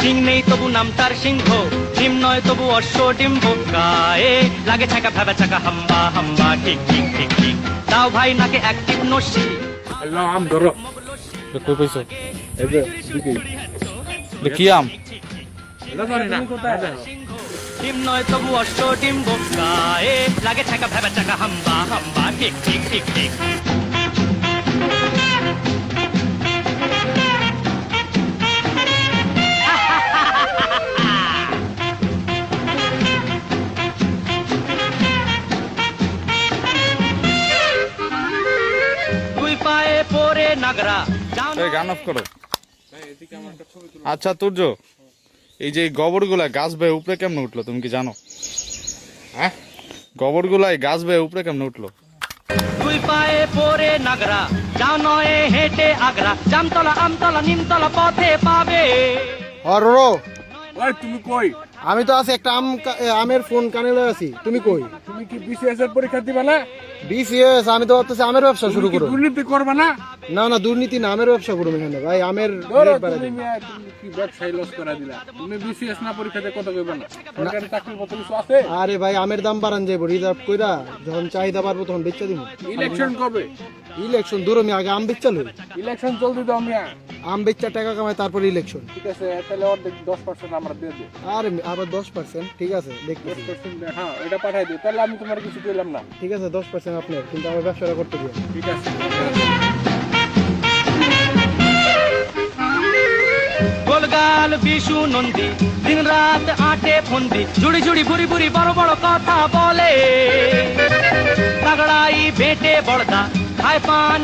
সিং নেই তবু নাম তার সিংহ, ডিম নয় তবু অশ্ব ডিম্ব, গায়ে লাগে ছাকা ভেবা চাকা হাম্বা হাম্বা ঠিক ঠিক ঠিক ঠিক। দাও ভাই নাকে অ্যাক্টিভ নস্যি। আম ধরো। কই পাইছো? এই যে দিকে। কি আম? এটা জানি না। ডিম নয় তবু অশ্ব ডিম্ব, গায়ে লাগে ছাকা ভেবা চাকা হাম্বা হাম্বা ঠিক ঠিক ঠিক ঠিক। দুই পায়ে পরে নাগরা যাও এই গান অফ করো। আচ্ছা তুর্য, এই যে গোবরগুলা গাছ বেয়ে উপরে কেমনে উঠলো তুমি কি জানো? হ্যাঁ? গোবরগুলাই গাছ বেয়ে উপরে কেমনে উঠলো? দুই পায়ে পরে নাগরা যাও নয় হেঁটে আগ্রা, জামতলা আমতলা নিমতলা পথে পাবে। অরো ওই তুমি কই? আমি তো আছি একটা আমের ফোন কানে লয়ে আছি। তুমি কই? তুমি কি বিসিএস এর পরীক্ষা দিবা না? বিসিএস আমি তো ভাবতেছি আমের ব্যবসা শুরু করো। দুর্নীতি করবা না? না না, দুর্নীতি না, আমের ব্যবসা করবো এখানে ভাই। আমের ধরো রেট বাড়াই তুমি দিন। মিয়া, তুমি কি ব্যবসায় লস করা দিলা? তুমি বিসিএস না পরীক্ষাতে কত কইবা না? সরকারি চাকরির মতো কিছু আছে? আরে ভাই আমের দাম বাড়ান যাবো রিজার্ভ কইরা, যখন চাহিদা বাড়বো তখন বেচা দিব। ইলেকশন কবে? ইলেকশন দূর, আমি আগে আম বেচা লই। ইলেকশন জলদি দাও মিয়া। আম বেচা টাকা কামাই তারপর ইলেকশন। ঠিক আছে, তাহলে অর্ধেক 10% আমরা দিয়ে দিই। আরে আবার 10%? ঠিক আছে দেখতেছি। 10% হ্যাঁ, এটা পাঠাই দিই। তাহলে আমি তোমার কিছু দিলাম না। ঠিক আছে 10% আপনার, কিন্তু আমার ব্যবসাটা করতে দিও। ঠিক আছে। গোলগাল বিশু নন্দী দিন রাত আটে ফন্দি, জুড়ি জুড়ি বুড়ি বুড়ি বড় বড় কথা বলে, তাগড়াই বেটে বড়দা খায় পান।